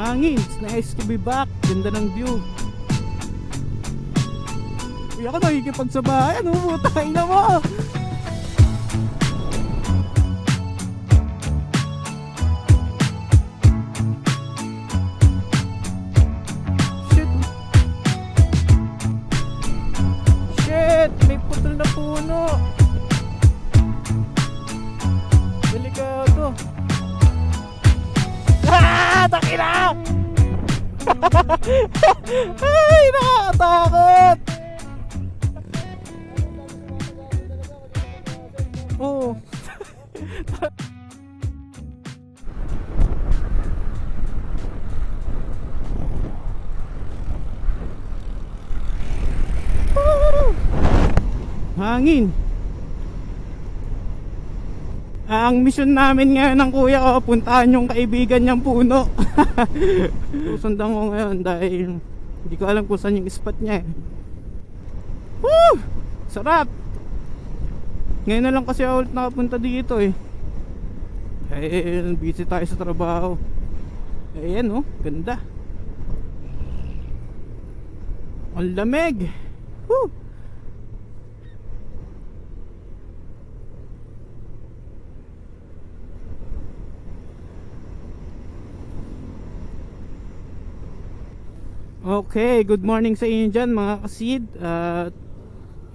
Hangin, it's nice to be back. Ganda ng view. Uy, ako nakikipagsabayan. Putang ina mo. Shit. Shit, may putol na puno. Delikado. Takina! Ay, nakakatakot! Oo. Hangin. Ang mission namin ngayon ng kuya ko, puntahan yung kaibigan niyang puno. Susundan ko ngayon dahil hindi ko alam kung saan yung spot niya eh. Woo! Sarap! Ngayon na lang kasi ako ulit nakapunta dito eh. Busy tayo sa trabaho. Ayan oh, ganda. Ang lamig. Woo! Okay, good morning sa inyo dyan mga kasid. At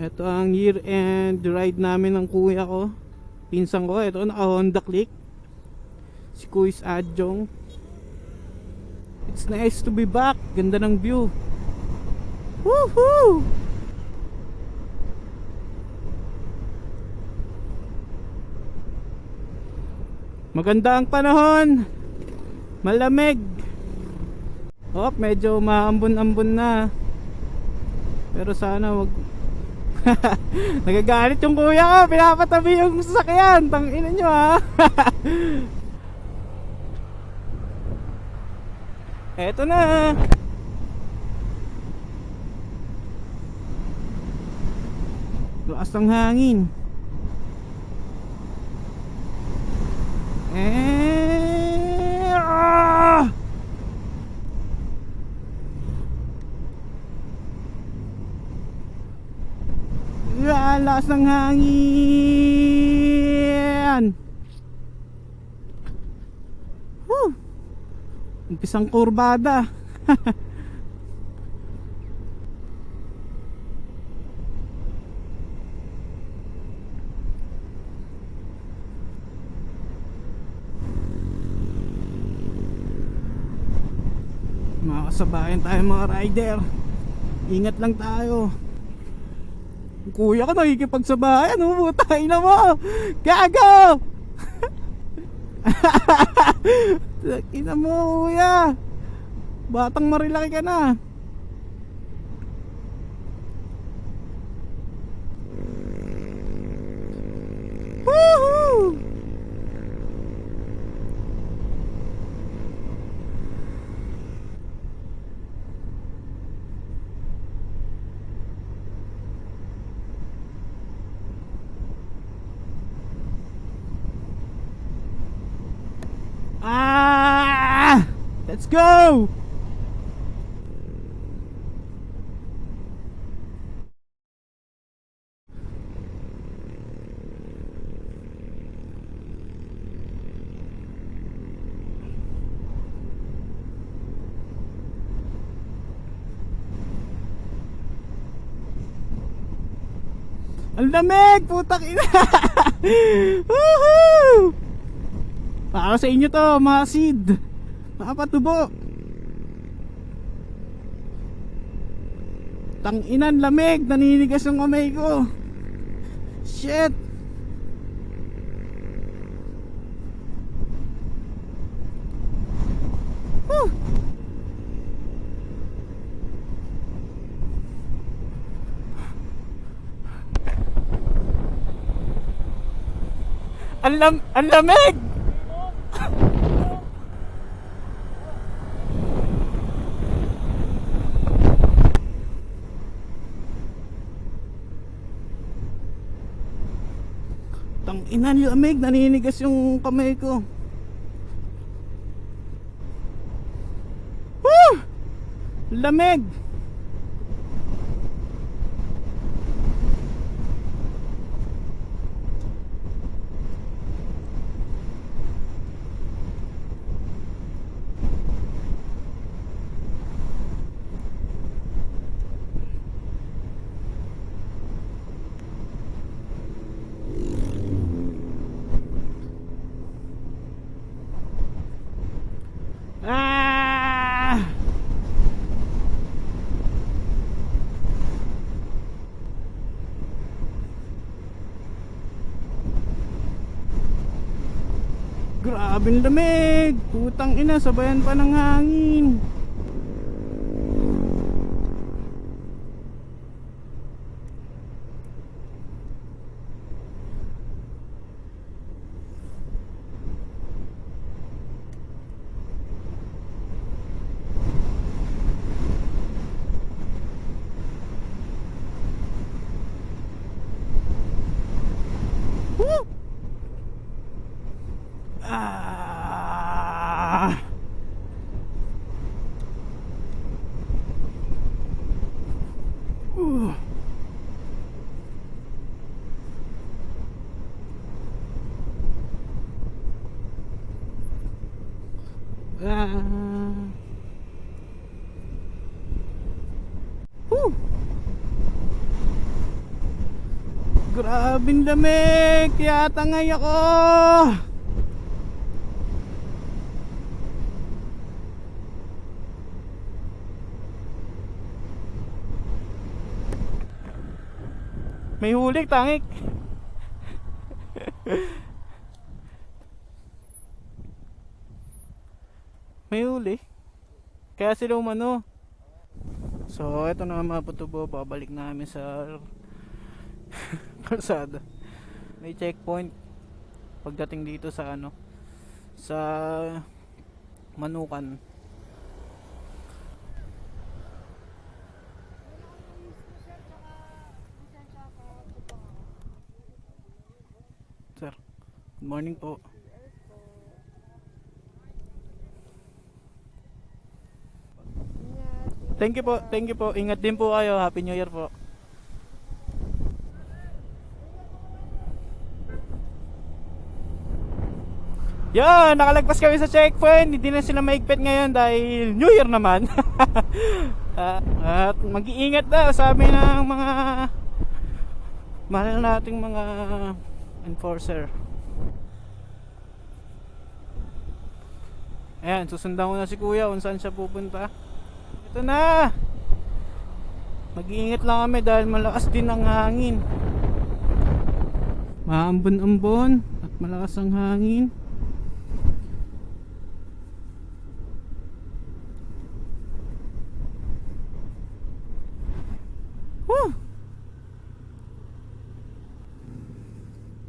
ito ang year-end ride namin ng kuya ko. Pinsan ko, ito naka Honda Click. Si Kuis Adjong. It's nice to be back. Ganda ng view. Woohoo! Maganda ang panahon. Malamig. Oh, medyo maambon-ambon na. Pero sana wag. Nagagalit yung kuya ko, pinapatabi yung sasakyan. Tangina nyo ha. Eto na. Lakas ng hangin. Lakas ng hangin. Umpisang kurbada. Makakasabayan tayo mga rider. Ingat lang tayo. Kuya ko nakikipagsabayan. Putang ina mo. Gago. Ina mo kuya. Batang marilaki ka na. Woohoo! Let's go! Ang lamig! Putang ina! Woohoo! Para sa inyo to, mga seed. Mga patubo. Tanginan, lamig. Naninigas yung kamay ko. Shit. Whew. Ang lamig. Tanginan, lamig. Naninigas yung kamay ko. lamig. Ah! Grabing lamig. Putang ina, sabayan pa ng hangin. Woo! Ah! Uh. Ah. Woo! Grabing lamig, kaya tangay ako. May huli, tangik. May huli. Kaya sila umano. So, ito na mga putubo. Babalik namin sa kalsada. May checkpoint pagdating dito sa ano, sa Manukan. Sir, good morning po. Thank you po, thank you po. Ingat din po kayo. Happy New Year po. Yan, nakalagpas kami sa checkpoint. Hindi na sila maigpit ngayon dahil New Year naman. At mag-iingat daw, sabi ng mga mahal nating mga enforcer. Ayan, susundan ko na si kuya kung saan siya pupunta. Ito na. Mag-iingat lang kami dahil malakas din ang hangin. Maambon-ambon at malakas ang hangin.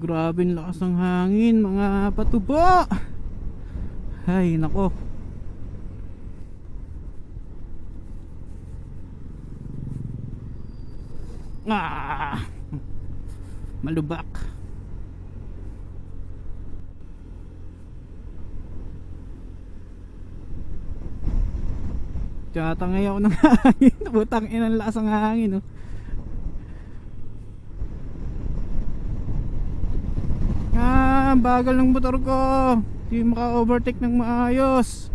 Grabe ang lakas ng hangin, mga patubo. Ay nako. Malubak. Tatangay ako ng hangin. Butang inang lakas ng hangin, oh. Bagal ng motor ko. Hindi maka-overtake ng maayos.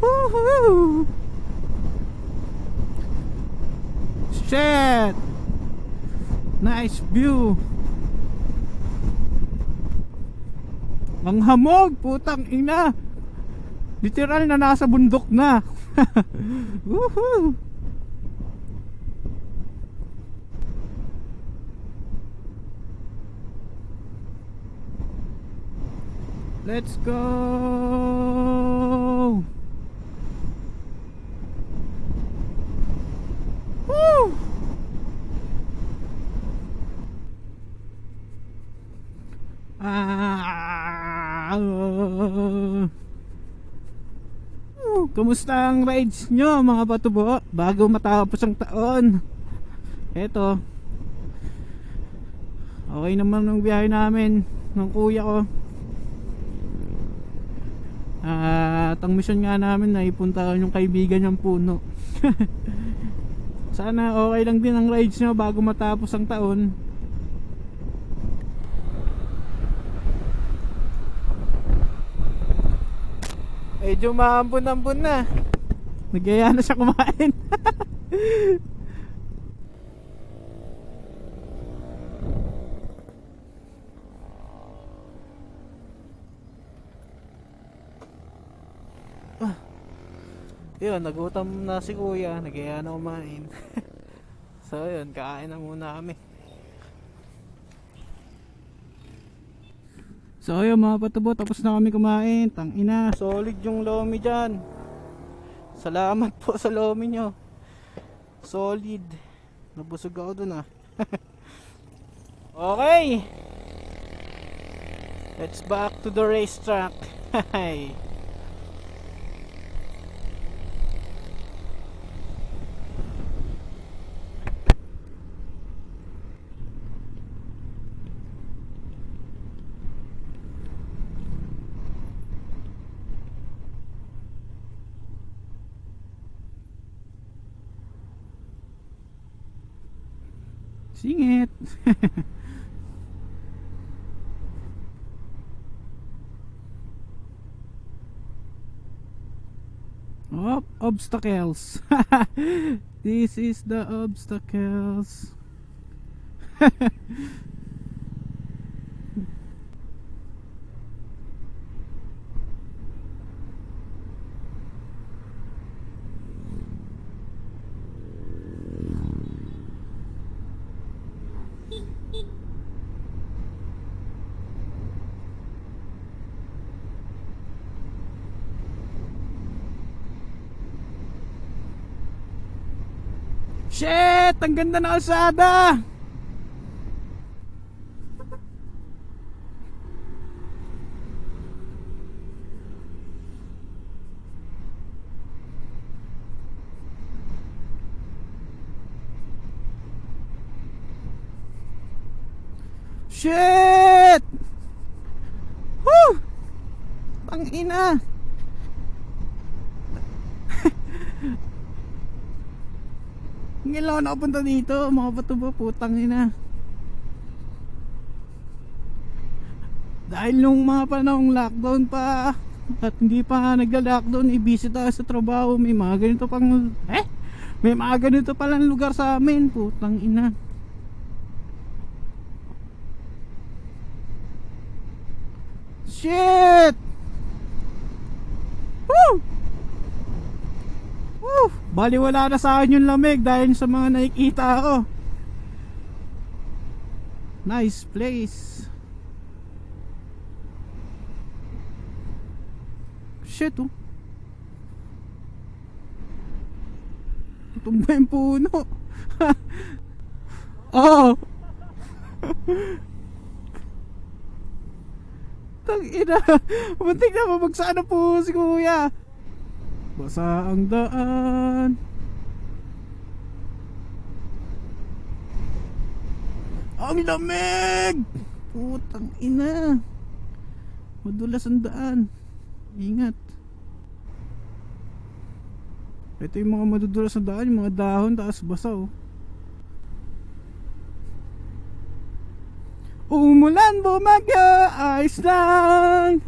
Woohoo! Shit! Nice view. Ang hamog, putang ina. Literal na nasa bundok na. Woohoo! Let's go. Woo! Kumusta ang rides nyo mga patubo bago matapos ang taon? Eto, okay naman ang biyahe namin ng kuya ko. At ang mission nga namin na ipunta yung kaibigan niyang puno. Sana okay lang din ang rides nyo bago matapos ang taon. Medyo maambon-ambon na. Nagyaya na siya kumain. Yun, nagutom na si kuya. Nagyaya na kumain. So yun, kain na muna kami. So ayun mga patubo, tapos na kami kumain. Tangina, solid yung lomi dyan. Salamat po sa lomi nyo. Solid. Nabusog ako dun ah. Okay, let's back to the racetrack. Singit. Obstacles. This is the obstacles. Shit! Ang ganda ng kalsada! Shit! Woo! Tangina! Ngayon ako nakapunta dito, mga patubo, putang ina. Dahil nung mga panahong lockdown pa at hindi pa nagla-lockdown, busy tayo sa trabaho. May mga ganito pang may mga ganito palang lugar sa amin, putang ina. Shit! Woo! Bali wala na sa akin yung lamig dahil sa mga nakikita ko. Nice place. Shit oh. Tumba yung puno. Oh. Tangina. Muntik na mabagsak na po si kuya. Basa ang daan. Ang lamig! Putang ina. Madulas ang daan. Ingat. Ito yung mga madudulas na daan, yung mga dahon taas basa oh. Umulan, bumagyo, ayos lang.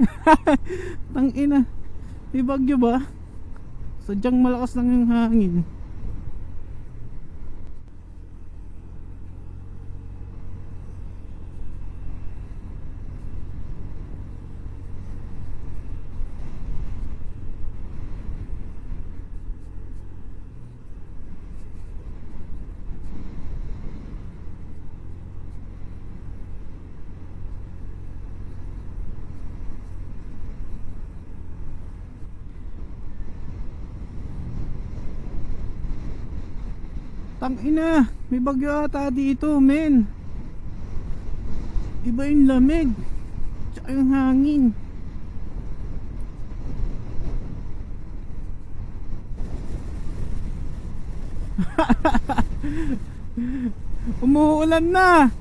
Tang ina. May bagyo ba? Sadyang malakas lang yung hangin. Tangina, may bagyo ata dito, men. Iba yung lamig tsaka yung hangin. Umuulan na.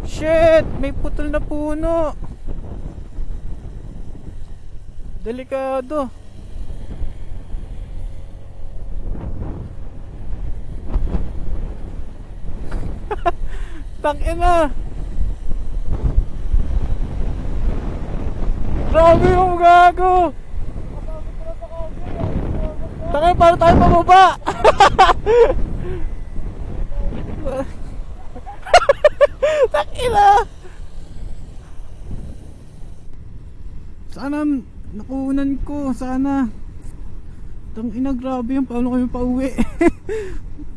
Shit, may putol na puno. Delikado. Tangina. Grabe yung gago. Tangina, paano tayo pababa? Tangina. Sana nakunan ko, sana. Tangina, grabe yung paano kami pauwi.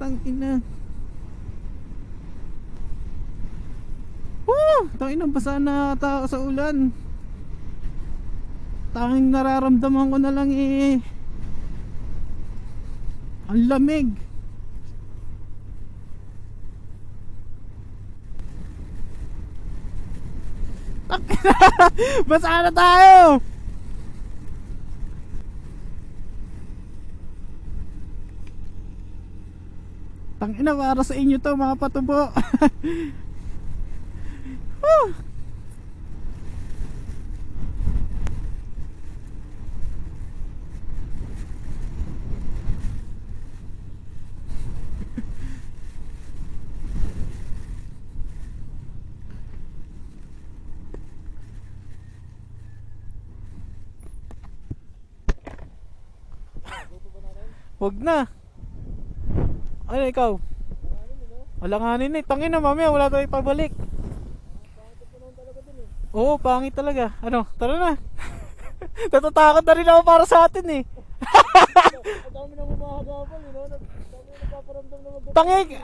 Tangina. Tangina, basa na ata ako sa ulan. Tanging nararamdaman ko na lang ang lamig. Tangina, basa na tayo. Tangina, para sa inyo to mga patubo. Wag na. Ano ikaw? Alanganin eh. Tangin na mamaya, wala tayong pabalik. Oo, pangit talaga. Ano, tara na. Natatakot na rin ako para sa atin eh. Ang dami nang umahagabal, you know? Ang dami nagpaparamdam na mag- Tangik,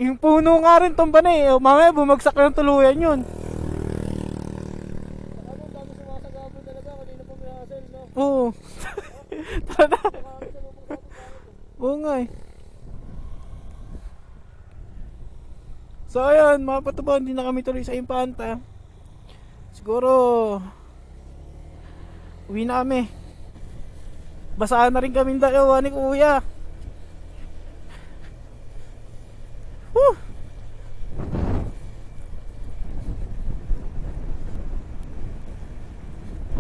yung puno nga rin tumba na eh. Mamaya bumagsak na ng tuluyan yun. Ang dami sumasagabal talaga, kanina pa may hassle, no? Oo. Tara na. Marami sa lubong sa pagkain. Oo nga eh. So ayun, mga patubo, hindi na kami tuloy sa Impanta. Siguro uwi na kami. Basahan na rin kaming dalawa ni kuya. Whew.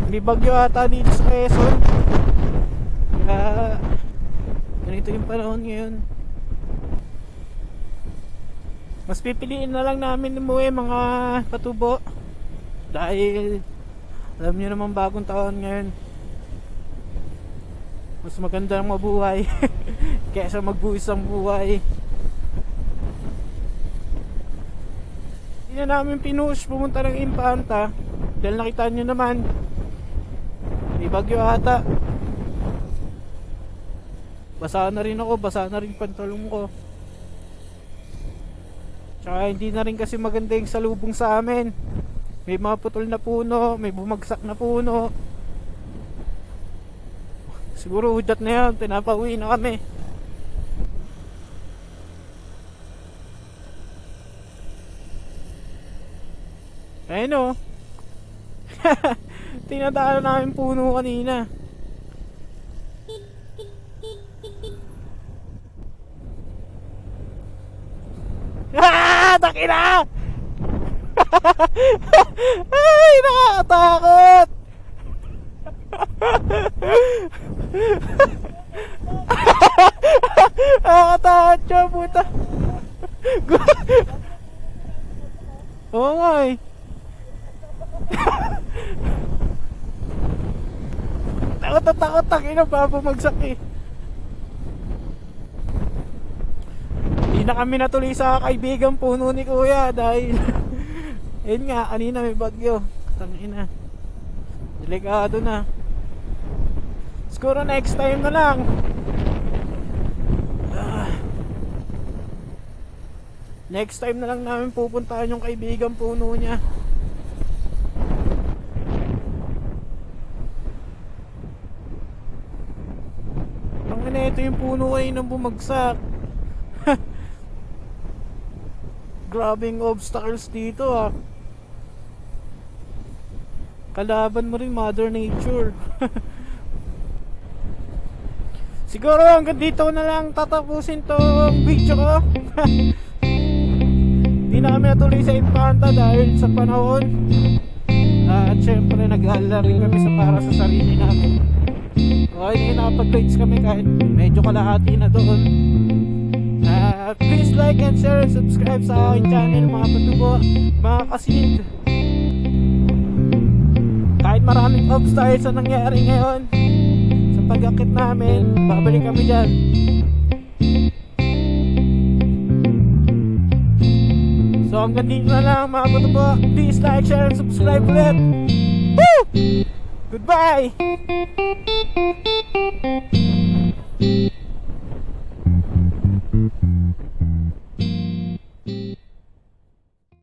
May bagyo ata dito sa Quezon. Kaya ganito yung panahon ngayon. Mas pipiliin na lang namin umuwi mga patubo. Dahil alam nyo naman bagong taon ngayon. Mas maganda ang mabuhay kaysa magbuwis ang buhay. Hindi na namin pinush pumunta ng Impanta dahil nakita nyo naman may bagyo ata. Basa na rin ako, basa na rin pantalong ko. Tsaka hindi na rin kasi maganda yung salubong sa amin. May mga putol na puno, may bumagsak na puno. Siguro hudat na yan, pinapauwi na kami. Ayun o. Tinadaan namin puno kanina. Takina! Ay, nakakatakot! Nakakatakot siya, puta. Oo nga eh. Takot na takot, takina pa bumagsak eh. Hindi na kami natuloy sa kaibigang puno ni kuya dahil ayun nga, kanina may bagyo. Tangina, delikado na. Siguro next time na lang. Next time na lang namin pupuntahan yung kaibigang puno niya. Tangina, ito yung puno ay nang bumagsak. Grabing obstacles dito ah. Kalaban mo rin Mother Nature. Siguro hanggang dito na lang tatapusin tong video ko. Hindi na kami natuloy sa Infanta dahil sa panahon. At syempre nag-aalala rin kami sa para sa sarili namin. Okay, nakapag-rates kami kahit medyo kalahati na doon. Please like and share and subscribe sa aking channel mga patubo, mga kasid. Kahit maraming ups tayo sa nangyari ngayon sa pag-akit namin, babalik kami dyan. So hanggang dito na lang mga patubo. Please like, share and subscribe ulit. Woo! Goodbye!